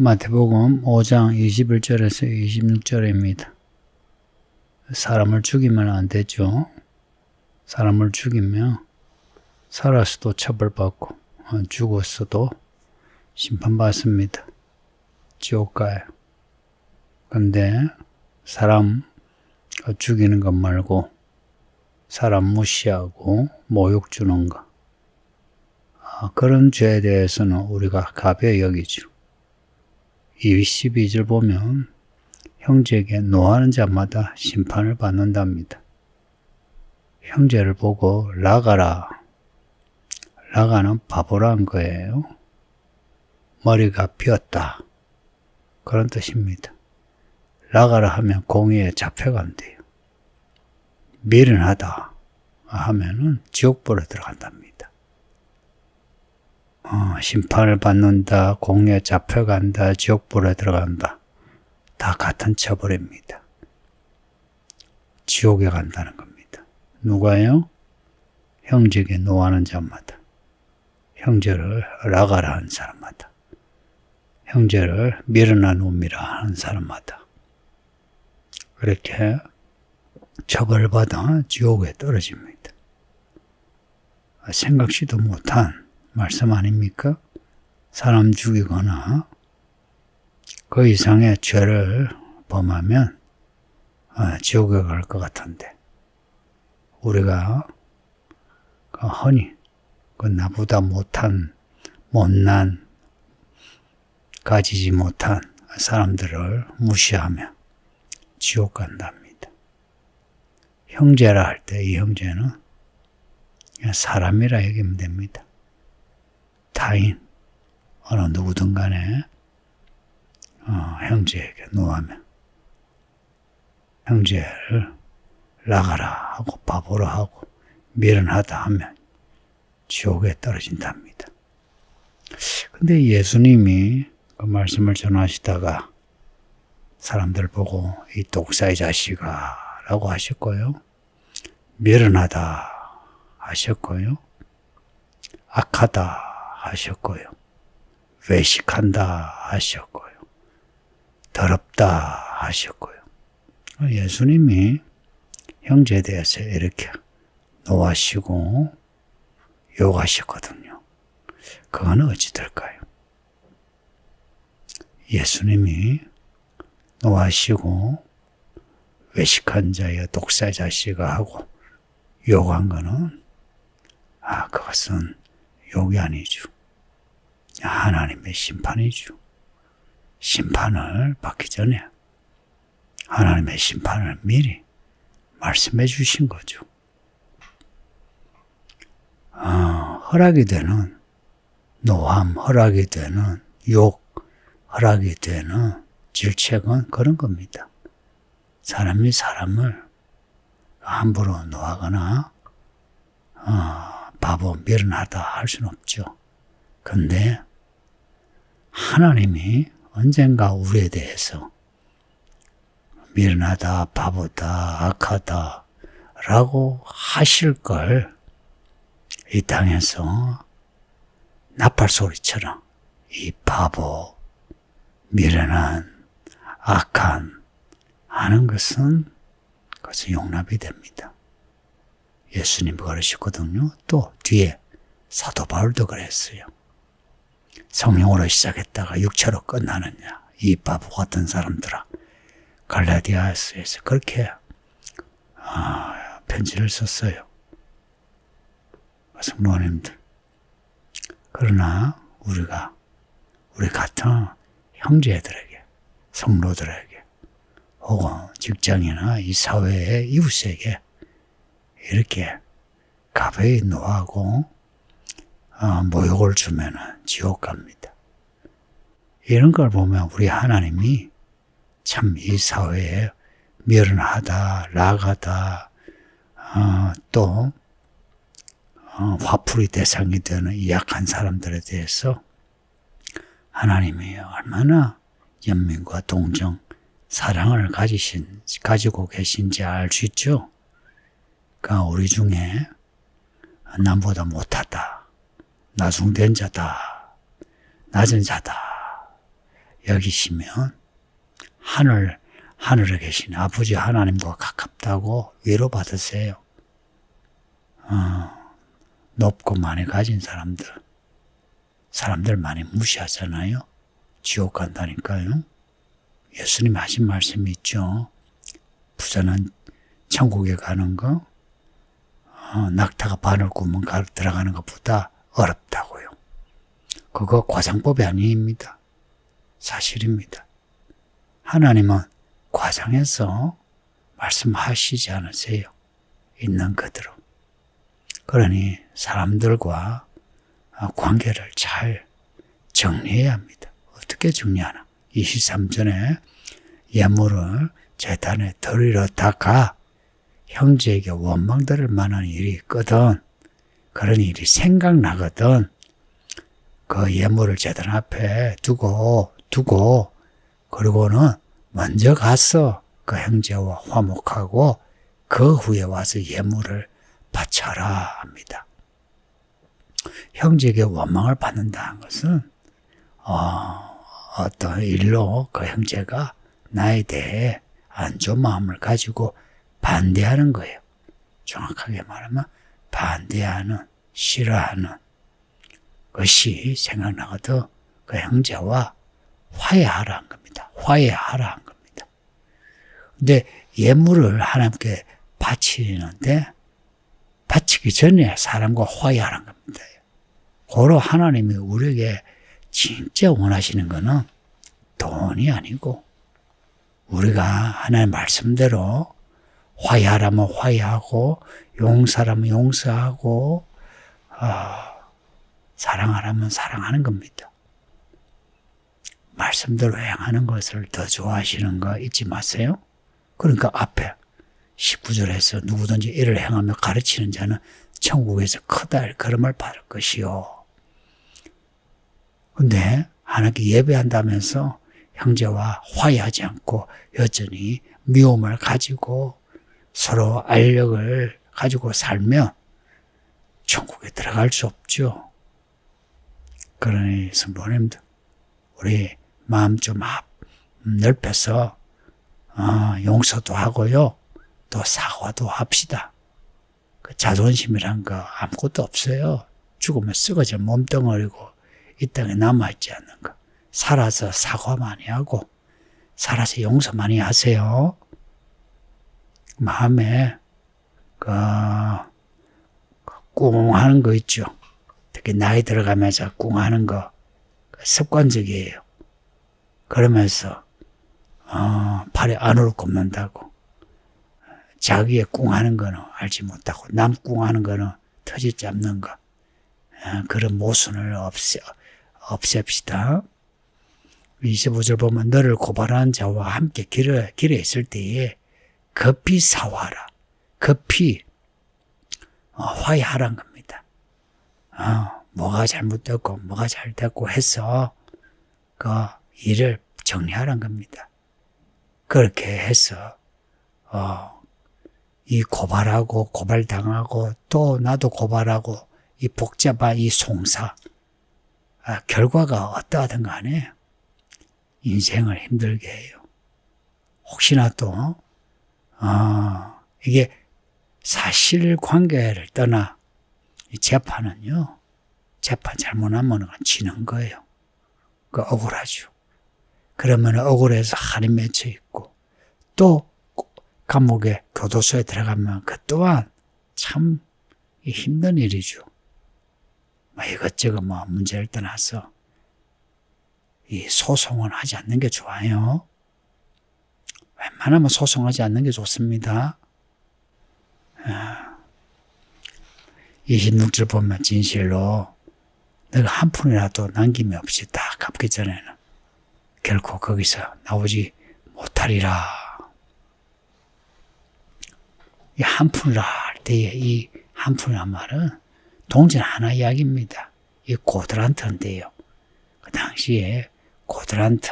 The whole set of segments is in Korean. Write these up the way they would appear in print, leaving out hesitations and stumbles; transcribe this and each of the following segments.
마태복음 5장 21절에서 26절입니다. 사람을 죽이면 안 되죠. 사람을 죽이면 살아서도 처벌받고 죽었어도 심판받습니다. 지옥 가요. 근데 사람 죽이는 것 말고 사람 무시하고 모욕 주는 것, 그런 죄에 대해서는 우리가 가벼이 여기죠. 이 12절 보면 형제에게 노하는 자마다 심판을 받는답니다. 형제를 보고 라가라. 라가는 바보란 거예요. 머리가 비었다. 그런 뜻입니다. 라가라 하면 공의에 잡혀간대요. 미련하다 하면은 지옥불에 들어간답니다. 심판을 받는다, 공의에 잡혀간다, 지옥불에 들어간다. 다 같은 처벌입니다. 지옥에 간다는 겁니다. 누가요? 형제에게 노하는 자마다. 형제를 라가라 하는 사람마다. 형제를 미련한 놈이라 하는 사람마다. 그렇게 처벌받아 지옥에 떨어집니다. 생각지도 못한 말씀 아닙니까? 사람 죽이거나 그 이상의 죄를 범하면 지옥에 갈 것 같은데 우리가 흔히 나보다 못한 못난 가지지 못한 사람들을 무시하며 지옥 간답니다. 형제라 할 때 이 형제는 그냥 사람이라 얘기하면 됩니다. 타인, 어느 누구든 간에 형제에게 노하며 형제를 나가라 하고 바보라 하고 미련하다 하면 지옥에 떨어진답니다. 근데 예수님이 그 말씀을 전하시다가 사람들 보고 이 독사의 자식아 라고 하셨고요. 미련하다 하셨고요. 악하다 하셨고요. 외식한다 하셨고요. 더럽다 하셨고요. 예수님이 형제에 대해서 이렇게 노하시고 욕하셨거든요. 그건 어찌 될까요? 예수님이 노하시고 외식한 자여 독사 자식아 하고 욕한 거는 그것은 욕이 아니죠. 하나님의 심판이죠. 심판을 받기 전에 하나님의 심판을 미리 말씀해 주신 거죠. 허락이 되는 노함, 허락이 되는 욕, 허락이 되는 질책은 그런 겁니다. 사람이 사람을 함부로 노하거나 바보, 미련하다 할 수는 없죠. 근데 하나님이 언젠가 우리에 대해서 미련하다, 바보다, 악하다 라고 하실 걸 이 땅에서 나팔소리처럼 이 바보, 미련한, 악한 하는 것은 그것은 용납이 됩니다. 예수님이 그러셨거든요. 또 뒤에 사도 바울도 그랬어요. 성령으로 시작했다가 육체로 끝나느냐 이 바보 같은 사람들아. 갈라디아서에서 그렇게 편지를 썼어요. 성도님들. 그러나 우리 같은 형제들에게, 성도들에게 혹은 직장이나 이 사회의 이웃에게 이렇게 가벼이 노하고 모욕을 주면 지옥 갑니다. 이런 걸 보면 우리 하나님이 참 이 사회에 미련하다, 락하다, 또 화풀이 대상이 되는 이 약한 사람들에 대해서 하나님이 얼마나 연민과 동정, 사랑을 가지고 계신지 알 수 있죠. 그러니까 우리 중에 남보다 못하다, 나중된 자다, 낮은 자다, 여기시면 하늘에 계신 아버지 하나님과 가깝다고 위로받으세요. 높고 많이 가진 사람들 많이 무시하잖아요. 지옥 간다니까요. 예수님 하신 말씀이 있죠. 부자는 천국에 가는 거, 낙타가 바늘 구멍 들어가는 것보다 어렵다고요. 그거 과장법이 아닙니다. 사실입니다. 하나님은 과장해서 말씀하시지 않으세요. 있는 그대로. 그러니 사람들과 관계를 잘 정리해야 합니다. 어떻게 정리하나? 23절에 예물을 제단에 드리려다가 형제에게 원망들을 만한 일이 있거든. 그런 일이 생각나거든. 그 예물을 제단 앞에 두고 그리고는 먼저 가서 그 형제와 화목하고 그 후에 와서 예물을 바쳐라 합니다. 형제에게 원망을 받는다는 것은 어떤 일로 그 형제가 나에 대해 안 좋은 마음을 가지고 반대하는 거예요. 정확하게 말하면 반대하는, 싫어하는 것이 생각나거든. 그 형제와 화해하라는 겁니다. 화해하라는 겁니다. 근데 예물을 하나님께 바치는데 바치기 전에 사람과 화해하라는 겁니다. 고로 하나님이 우리에게 진짜 원하시는 거는 돈이 아니고 우리가 하나님 말씀대로 화해하라면 화해하고 용서하라면 용서하고 사랑하라면 사랑하는 겁니다. 말씀대로 행하는 것을 더 좋아하시는 거 잊지 마세요. 그러니까 앞에 19절에서 누구든지 이를 행하며 가르치는 자는 천국에서 크다 일컬음을 받을 것이요. 근데 하나님께 예배한다면서 형제와 화해하지 않고 여전히 미움을 가지고 서로 알력을 가지고 살면 천국에 들어갈 수 없죠. 그러니 성도님들 우리 마음 좀 넓혀서 용서도 하고요. 또 사과도 합시다. 그 자존심이란 거 아무것도 없어요. 죽으면 썩어질 몸뚱어리고 이 땅에 남아있지 않는 거. 살아서 사과 많이 하고 살아서 용서 많이 하세요. 마음에 꿍 하는 거 있죠. 특히 나이 들어가면서 꿍 하는 거 습관적이에요. 그러면서 팔에 안으로 꼽는다고 자기의 꿍 하는 거는 알지 못하고 남 꿍 하는 거는 터지 잡는 거 그런 모순을 없앱시다. 25절 보면 너를 고발하는 자와 함께 길에 있을 때에 급히 사화하라. 급히 화해하라는 겁니다. 뭐가 잘못됐고 뭐가 잘됐고 해서 그 일을 정리하라는 겁니다. 그렇게 해서 이 고발하고 고발당하고 또 나도 고발하고 이 복잡한 이 송사 결과가 어떠하든 간에 인생을 힘들게 해요. 혹시나 또 이게 사실관계를 떠나 이 재판은요. 재판 잘못하면 지는 거예요. 그 억울하죠. 그러면 억울해서 한이 맺혀 있고 또 감옥에 교도소에 들어가면 그 또한 참 힘든 일이죠. 이것저것 문제를 떠나서 이 소송은 하지 않는 게 좋아요. 웬만하면 소송하지 않는 게 좋습니다. 26절 보면 진실로 내가 한 푼이라도 남김이 없이 다 갚기 전에는 결코 거기서 나오지 못하리라. 이 한 푼이라 할 때에 이 한 푼이란 말은 동전 하나 이야기입니다. 이 고드란트인데요. 그 당시에 고드란트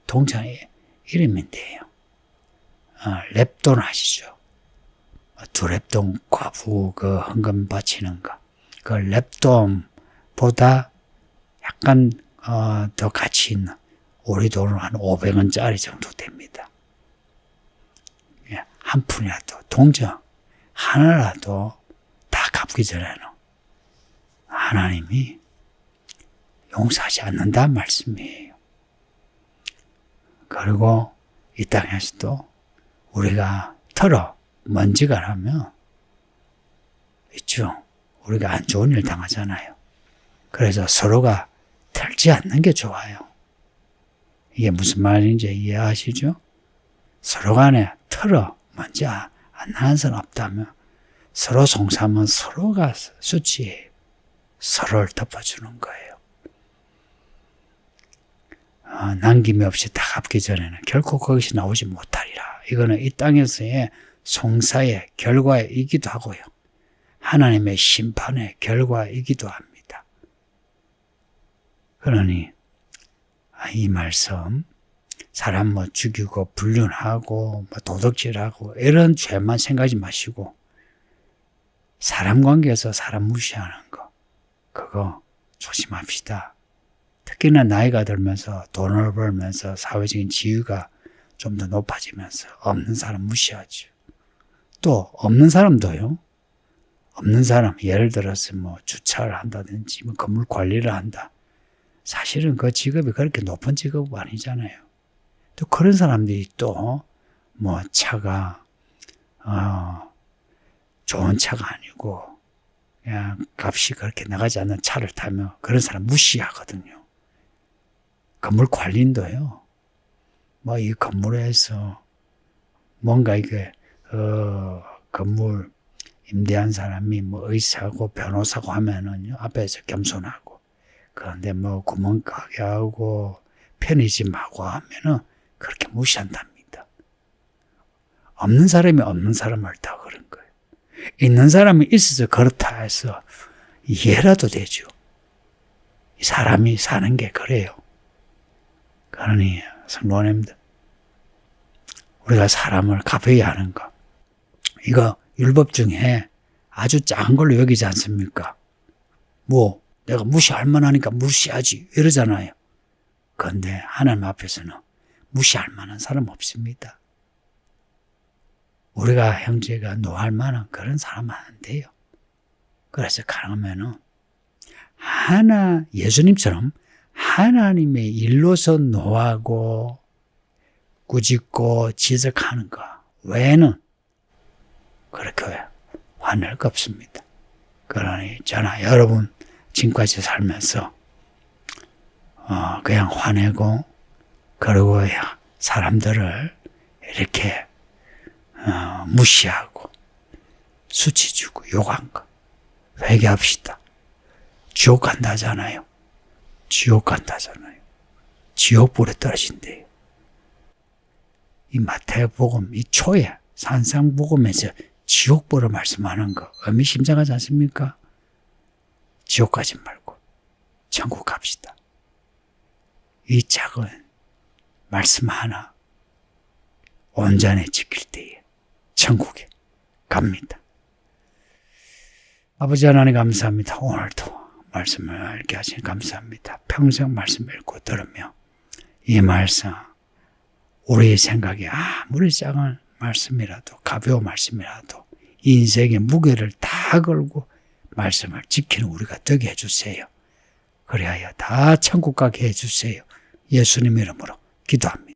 동전의 이름인데요. 랩돈 아시죠? 두 랩돈 과부 그 헌금 바치는 거. 그 랩돈보다 약간 더 가치 있는 우리 돈으로 한 500원짜리 정도 됩니다. 예, 한 푼이라도 동전 하나라도 다 갚기 전에는 하나님이 용서하지 않는다는 말씀이에요. 그리고 이 땅에서도 우리가 털어 먼지가 나면 있죠. 우리가 안 좋은 일 당하잖아요. 그래서 서로가 털지 않는 게 좋아요. 이게 무슨 말인지 이해하시죠? 서로 간에 털어 먼지 안 나는 사람 없다면 서로 송사하면 서로가 수치해요. 서로를 덮어주는 거예요. 남김이 없이 다 갚기 전에는 결코 거기서 나오지 못하리라. 이거는 이 땅에서의 송사의 결과이기도 하고요. 하나님의 심판의 결과이기도 합니다. 그러니 이 말씀 사람 죽이고 불륜하고 도둑질하고 이런 죄만 생각하지 마시고 사람 관계에서 사람 무시하는 거 그거 조심합시다. 특히나 나이가 들면서 돈을 벌면서 사회적인 지위가 좀 더 높아지면서 없는 사람 무시하죠. 또 없는 사람도요. 없는 사람 예를 들어서 주차를 한다든지 건물 관리를 한다. 사실은 그 직업이 그렇게 높은 직업은 아니잖아요. 또 그런 사람들이 또 차가 좋은 차가 아니고 그냥 값이 그렇게 나가지 않는 차를 타면 그런 사람 무시하거든요. 건물 관리인도요. 이 건물에서 뭔가 이게 건물 임대한 사람이 의사고 변호사고 하면은요 앞에서 겸손하고 그런데 구멍가게 하고 편의점하고 하면은 그렇게 무시한답니다. 없는 사람이 없는 사람을 다 그런 거예요. 있는 사람이 있어서 그렇다 해서 이해라도 되죠. 이 사람이 사는 게 그래요. 그러니 성도님들 우리가 사람을 갚아야 하는 거 이거 율법 중에 아주 작은 걸로 여기지 않습니까? 내가 무시할 만하니까 무시하지 이러잖아요. 그런데 하나님 앞에서는 무시할 만한 사람 없습니다. 우리가 형제가 노할 만한 그런 사람은 안 돼요. 그래서 가능하면은 예수님처럼 하나님의 일로서 노하고 꾸짖고 지적하는 거 외에는 그렇게 화낼 거 없습니다. 그러니 저나 여러분 지금까지 살면서 그냥 화내고 그리고 사람들을 이렇게 무시하고 수치 주고 욕한 거 회개합시다. 지옥 간다잖아요. 지옥 간다잖아요. 지옥불에 떨어진대요. 이 마태복음 이 초에 산상복음에서 지옥불을 말씀하는 거 의미심장하지 않습니까? 지옥 가지 말고 천국 갑시다. 이 작은 말씀 하나 온전히 지킬 때에 천국에 갑니다. 아버지 하나님 감사합니다. 오늘도 말씀을 읽게 하시니 감사합니다. 평생 말씀 읽고 들으며 이 말씀 우리의 생각에 아무리 작은 말씀이라도 가벼운 말씀이라도 인생의 무게를 다 걸고 말씀을 지키는 우리가 되게 해주세요. 그리하여 다 천국 가게 해주세요. 예수님 이름으로 기도합니다.